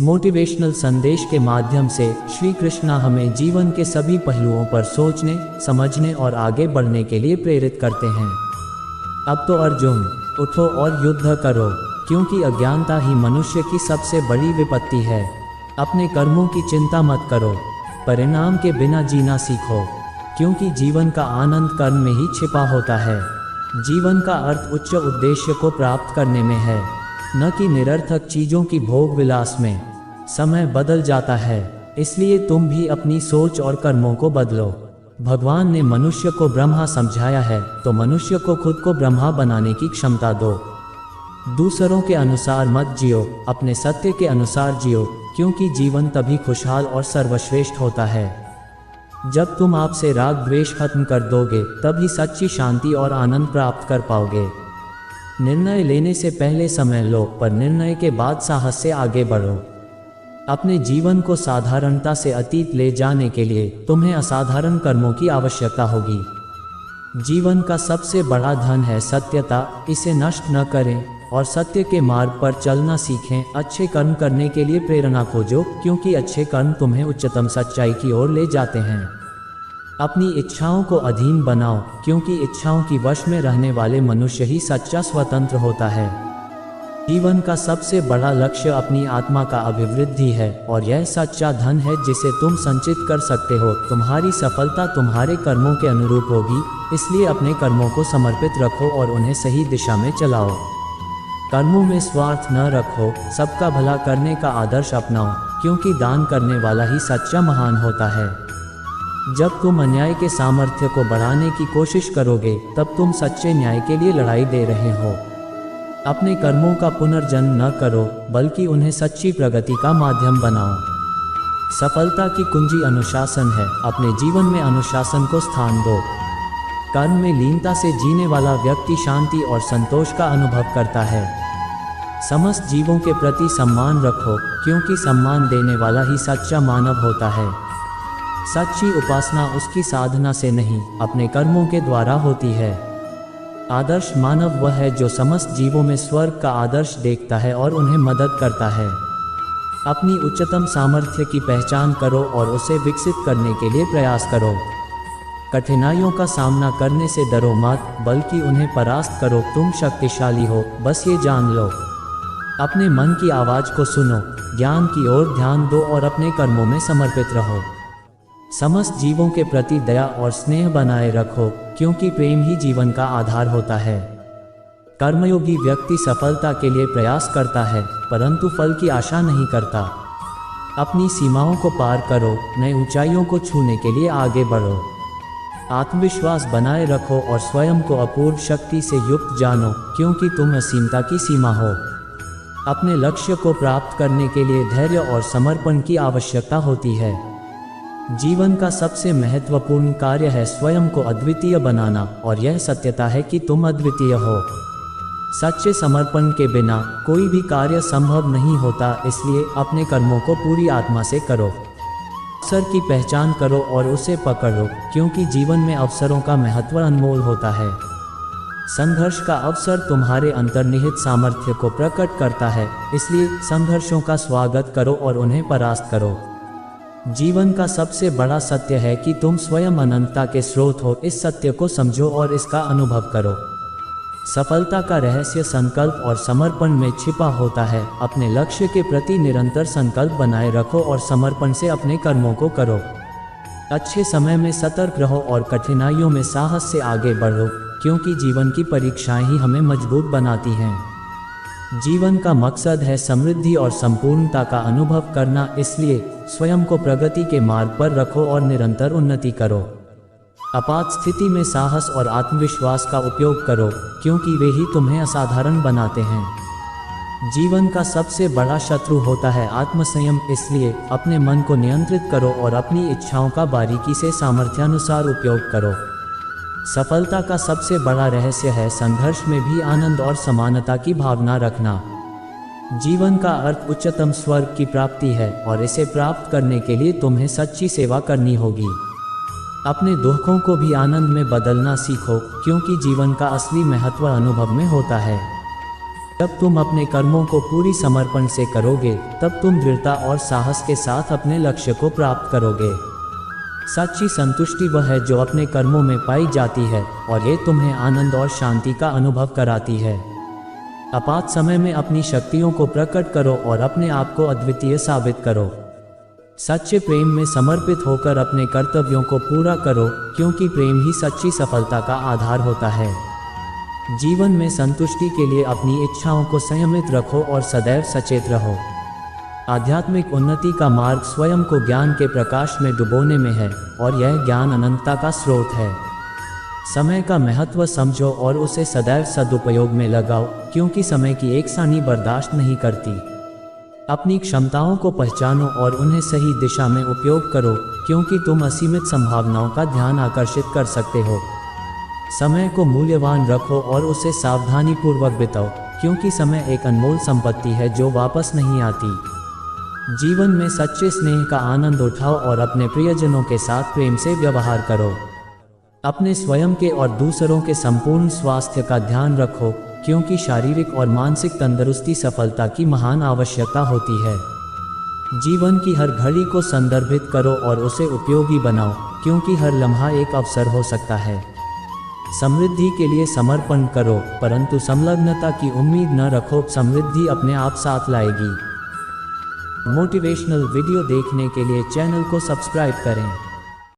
Motivational संदेश के माध्यम से श्री कृष्णा हमें जीवन के सभी पहलुओं पर सोचने, समझने और आगे बढ़ने के लिए प्रेरित करते हैं। अब तो अर्जुन, उठो और युद्ध करो, क्योंकि अज्ञानता ही मनुष्य की सबसे बड़ी विपत्ति है। अपने कर्मों की चिंता मत करो, परिणाम के बिना जीना सीखो, क्योंकि जीवन का आनंद कर्म में ही छिपा होता है। जीवन का अर्थ उच्च उद्देश्य को प्राप्त करने में है, न कि निरर्थक चीज़ों की भोग विलास में। समय बदल जाता है, इसलिए तुम भी अपनी सोच और कर्मों को बदलो। भगवान ने मनुष्य को ब्रह्मा समझाया है, तो मनुष्य को खुद को ब्रह्मा बनाने की क्षमता दो। दूसरों के अनुसार मत जियो, अपने सत्य के अनुसार जियो, क्योंकि जीवन तभी खुशहाल और सर्वश्रेष्ठ होता है। जब तुम आपसे राग द्वेष खत्म कर दोगे, तभी सच्ची शांति और आनंद प्राप्त कर पाओगे। निर्णय लेने से पहले समय लो, पर निर्णय के बाद साहस से आगे बढ़ो। अपने जीवन को साधारणता से अतीत ले जाने के लिए तुम्हें असाधारण कर्मों की आवश्यकता होगी। जीवन का सबसे बड़ा धन है सत्यता, इसे नष्ट न करें और सत्य के मार्ग पर चलना सीखें। अच्छे कर्म करने के लिए प्रेरणा खोजो, क्योंकि अच्छे कर्म तुम्हें उच्चतम सच्चाई की ओर ले जाते हैं। अपनी इच्छाओं को अधीन बनाओ, क्योंकि इच्छाओं की वश में रहने वाले मनुष्य ही सच्चा स्वतंत्र होता है। जीवन का सबसे बड़ा लक्ष्य अपनी आत्मा का अभिवृद्धि है, और यह सच्चा धन है जिसे तुम संचित कर सकते हो। तुम्हारी सफलता तुम्हारे कर्मों के अनुरूप होगी, इसलिए अपने कर्मों को समर्पित रखो और उन्हें सही दिशा में चलाओ। कर्मों में स्वार्थ न रखो, सबका भला करने का आदर्श अपनाओ, क्योंकि दान करने वाला ही सच्चा महान होता है। जब तुम अन्याय के सामर्थ्य को बढ़ाने की कोशिश करोगे, तब तुम सच्चे न्याय के लिए लड़ाई दे रहे हो। अपने कर्मों का पुनर्जन्म न करो, बल्कि उन्हें सच्ची प्रगति का माध्यम बनाओ। सफलता की कुंजी अनुशासन है, अपने जीवन में अनुशासन को स्थान दो। कर्म में लीनता से जीने वाला व्यक्ति शांति और संतोष का अनुभव करता है। समस्त जीवों के प्रति सम्मान रखो, क्योंकि सम्मान देने वाला ही सच्चा मानव होता है। सच्ची उपासना उसकी साधना से नहीं, अपने कर्मों के द्वारा होती है। आदर्श मानव वह है जो समस्त जीवों में स्वर्ग का आदर्श देखता है और उन्हें मदद करता है। अपनी उच्चतम सामर्थ्य की पहचान करो और उसे विकसित करने के लिए प्रयास करो। कठिनाइयों का सामना करने से डरो मत, बल्कि उन्हें परास्त करो। तुम शक्तिशाली हो, बस ये जान लो। अपने मन की आवाज़ को सुनो, ज्ञान की ओर ध्यान दो और अपने कर्मों में समर्पित रहो। समस्त जीवों के प्रति दया और स्नेह बनाए रखो, क्योंकि प्रेम ही जीवन का आधार होता है। कर्मयोगी व्यक्ति सफलता के लिए प्रयास करता है, परंतु फल की आशा नहीं करता। अपनी सीमाओं को पार करो, नई ऊंचाइयों को छूने के लिए आगे बढ़ो। आत्मविश्वास बनाए रखो और स्वयं को अपूर्व शक्ति से युक्त जानो, क्योंकि तुम असीमता की सीमा हो। अपने लक्ष्य को प्राप्त करने के लिए धैर्य और समर्पण की आवश्यकता होती है। जीवन का सबसे महत्वपूर्ण कार्य है स्वयं को अद्वितीय बनाना, और यह सत्यता है कि तुम अद्वितीय हो। सच्चे समर्पण के बिना कोई भी कार्य संभव नहीं होता, इसलिए अपने कर्मों को पूरी आत्मा से करो। अवसर की पहचान करो और उसे पकड़ो, क्योंकि जीवन में अवसरों का महत्व अनमोल होता है। संघर्ष का अवसर तुम्हारे अंतर्निहित सामर्थ्य को प्रकट करता है, इसलिए संघर्षों का स्वागत करो और उन्हें परास्त करो। जीवन का सबसे बड़ा सत्य है कि तुम स्वयं अनंतता के स्रोत हो। इस सत्य को समझो और इसका अनुभव करो। सफलता का रहस्य संकल्प और समर्पण में छिपा होता है। अपने लक्ष्य के प्रति निरंतर संकल्प बनाए रखो और समर्पण से अपने कर्मों को करो। अच्छे समय में सतर्क रहो और कठिनाइयों में साहस से आगे बढ़ो, क्योंकि जीवन की परीक्षाएं ही हमें मजबूत बनाती हैं। जीवन का मकसद है समृद्धि और संपूर्णता का अनुभव करना, इसलिए स्वयं को प्रगति के मार्ग पर रखो और निरंतर उन्नति करो। आपात स्थिति में साहस और आत्मविश्वास का उपयोग करो, क्योंकि वे ही तुम्हें असाधारण बनाते हैं। जीवन का सबसे बड़ा शत्रु होता है आत्मसंयम, इसलिए अपने मन को नियंत्रित करो और अपनी इच्छाओं का बारीकी से सामर्थ्यानुसार उपयोग करो। सफलता का सबसे बड़ा रहस्य है संघर्ष में भी आनंद और समानता की भावना रखना। जीवन का अर्थ उच्चतम स्वर्ग की प्राप्ति है, और इसे प्राप्त करने के लिए तुम्हें सच्ची सेवा करनी होगी। अपने दुखों को भी आनंद में बदलना सीखो, क्योंकि जीवन का असली महत्व अनुभव में होता है। जब तुम अपने कर्मों को पूरी समर्पण से करोगे, तब तुम दृढ़ता और साहस के साथ अपने लक्ष्य को प्राप्त करोगे। सच्ची संतुष्टि वह है जो अपने कर्मों में पाई जाती है और ये तुम्हें आनंद और शांति का अनुभव कराती है। आपात समय में अपनी शक्तियों को प्रकट करो और अपने आप को अद्वितीय साबित करो। सच्चे प्रेम में समर्पित होकर अपने कर्तव्यों को पूरा करो, क्योंकि प्रेम ही सच्ची सफलता का आधार होता है। जीवन में संतुष्टि के लिए अपनी इच्छाओं को संयमित रखो और सदैव सचेत रहो। आध्यात्मिक उन्नति का मार्ग स्वयं को ज्ञान के प्रकाश में डुबोने में है और यह ज्ञान अनंतता का स्रोत है। समय का महत्व समझो और उसे सदैव सदुपयोग में लगाओ, क्योंकि समय की एकसानी बर्दाश्त नहीं करती। अपनी क्षमताओं को पहचानो और उन्हें सही दिशा में उपयोग करो, क्योंकि तुम असीमित संभावनाओं का ध्यान आकर्षित कर सकते हो। समय को मूल्यवान रखो और उसे सावधानीपूर्वक बिताओ, क्योंकि समय एक अनमोल संपत्ति है जो वापस नहीं आती। जीवन में सच्चे स्नेह का आनंद उठाओ और अपने प्रियजनों के साथ प्रेम से व्यवहार करो। अपने स्वयं के और दूसरों के संपूर्ण स्वास्थ्य का ध्यान रखो, क्योंकि शारीरिक और मानसिक तंदुरुस्ती सफलता की महान आवश्यकता होती है। जीवन की हर घड़ी को संदर्भित करो और उसे उपयोगी बनाओ, क्योंकि हर लम्हा एक अवसर हो सकता है। समृद्धि के लिए समर्पण करो, परंतु संलग्नता की उम्मीद न रखो, समृद्धि अपने आप साथ लाएगी। मोटिवेशनल वीडियो देखने के लिए चैनल को सब्सक्राइब करें।